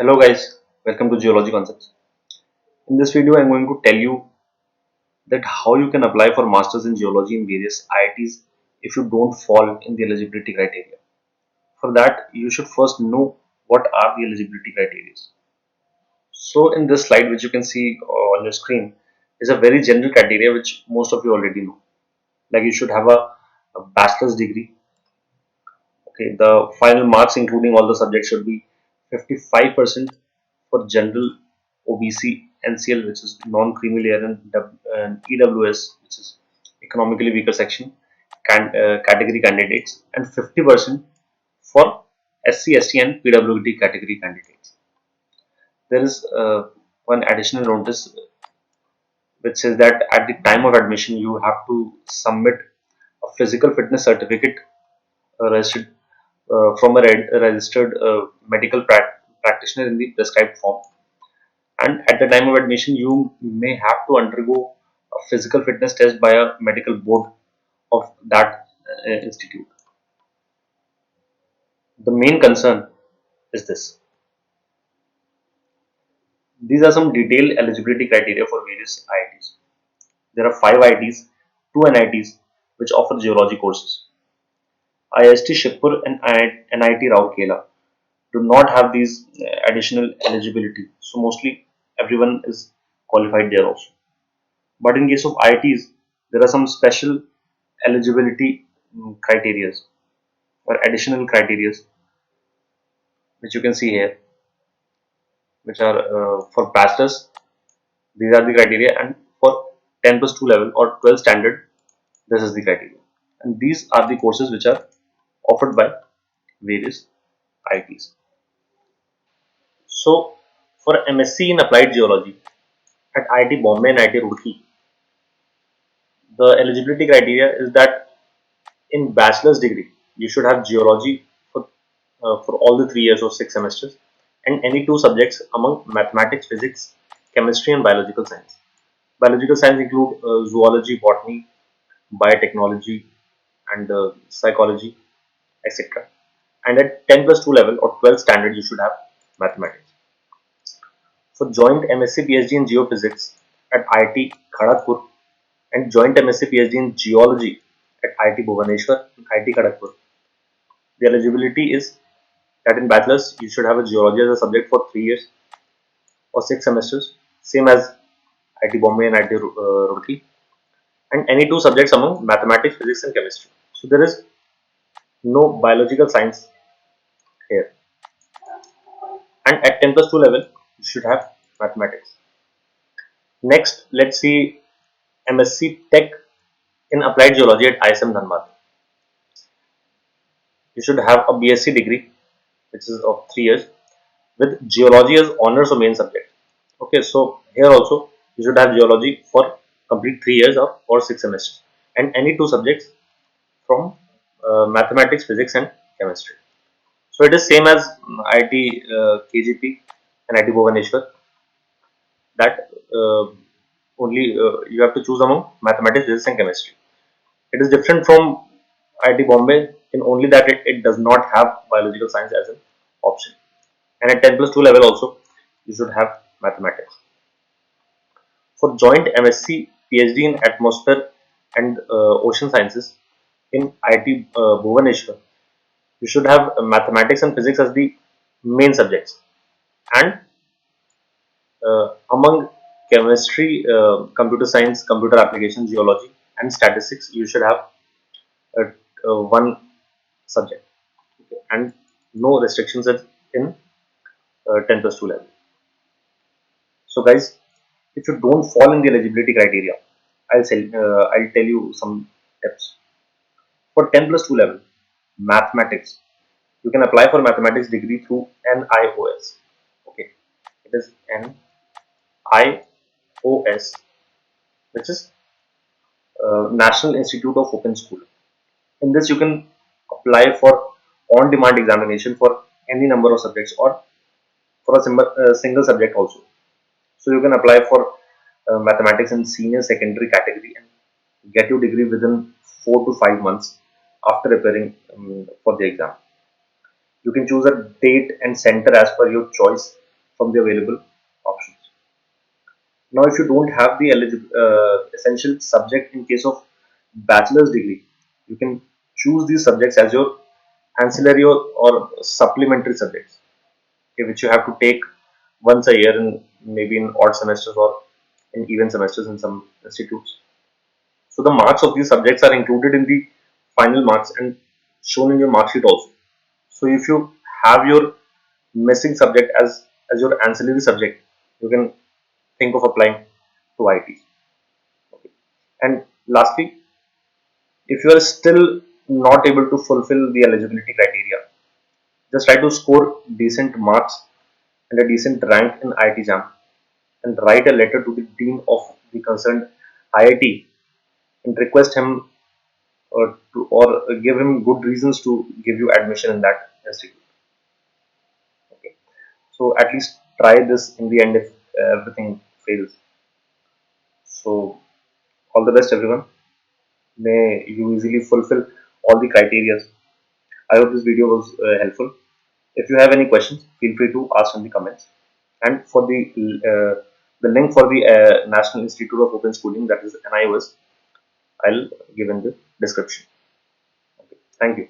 Hello guys, welcome to Geology Concepts. In this video, I'm going to tell you that how you can apply for Masters in Geology in various IITs if you don't fall in the eligibility criteria. For that, you should first know what are the eligibility criteria. So in this slide, which you can see on your screen, is a very general criteria which most of you already know. Like you should have a bachelor's degree. Okay, the final marks including all the subjects should be 55% for general OBC NCL, which is non-creamy layer, and EWS, which is economically weaker section category candidates, and 50% for SC, ST, and PWD category candidates. There is one additional notice which says that at the time of admission, you have to submit a physical fitness certificate registered from a registered medical practitioner in the prescribed form. And at the time of admission, you may have to undergo a physical fitness test by a medical board of that institute. The main concern is this. These are some detailed eligibility criteria for various IITs. There are 5 IITs, 2 NITs which offer geology courses. IIT Shibpur and NIT Rourkela do not have these additional eligibility. So mostly everyone is qualified there also. But in case of IITs, there are some special eligibility criteria or additional criteria which you can see here, which are for bachelors. These are the criteria, and for 10 plus 2 level or 12 standard, this is the criteria. And these are the courses which are offered by various IITs. So, for MSc in Applied Geology at IIT Bombay and IIT Roorkee, the eligibility criteria is that in bachelor's degree, you should have geology for all the 3 years or 6 semesters, and any 2 subjects among mathematics, physics, chemistry, and biological science. Biological science include zoology, botany, biotechnology, and psychology, etc. And at 10 plus 2 level or 12 standard, you should have mathematics. For joint MSc PhD in geophysics at IIT Kharagpur and joint MSc PhD in geology at IIT Bhubaneswar and IIT Kharagpur, the eligibility is that in bachelor's you should have a geology as a subject for 3 years or 6 semesters, same as IIT Bombay and IIT Roorkee, and any 2 subjects among mathematics, physics, and chemistry. So there is no biological science here. And at 10 plus 2 level, you should have mathematics. Next, let's see MSc Tech in Applied Geology at ISM Dhanbad. You should have a BSc degree, which is of 3 years, with geology as honors or main subject. Okay, so here also you should have geology for complete 3 years or 6 semesters, and any 2 subjects from mathematics, physics, and chemistry. So it is same as IIT KGP and IIT Bhubaneswar, that only you have to choose among mathematics, physics, and chemistry. It is different from IIT Bombay in only that it does not have biological science as an option. And at 10 plus 2 level also, you should have mathematics. For joint MSc PhD in atmosphere and ocean sciences in IIT Bhubaneswar, you should have mathematics and physics as the main subjects, and among chemistry, computer science, computer application, geology, and statistics, you should have one subject, okay, and no restrictions in 10 plus 2 level. So, guys, if you don't fall in the eligibility criteria, I'll tell you some tips. For 10 plus 2 level, mathematics, you can apply for mathematics degree through NIOS. Okay, it is NIOS, which is National Institute of Open School. In this, you can apply for on-demand examination for any number of subjects or for a single subject also. So you can apply for mathematics in senior secondary category and get your degree within 4 to 5 months after appearing for the exam. You can choose a date and center as per your choice from the available options. Now, if you don't have the essential subject in case of bachelor's degree, you can choose these subjects as your ancillary or supplementary subjects, okay, which you have to take once a year in maybe in odd semesters or in even semesters in some institutes. So the marks of these subjects are included in the final marks and shown in your mark sheet also. So if you have your missing subject as your ancillary subject, you can think of applying to IITs. Okay. And lastly, if you are still not able to fulfill the eligibility criteria, just try to score decent marks and a decent rank in IIT-JAM and write a letter to the dean of the concerned IIT and request him or give him good reasons to give you admission in that institute. Okay. So at least try this in the end if everything fails. So all the best everyone. May you easily fulfill all the criteria. I hope this video was helpful. If you have any questions, feel free to ask in the comments. And for the link for the National Institute of Open Schooling, that is NIOS, I'll give in the description. Okay. Thank you.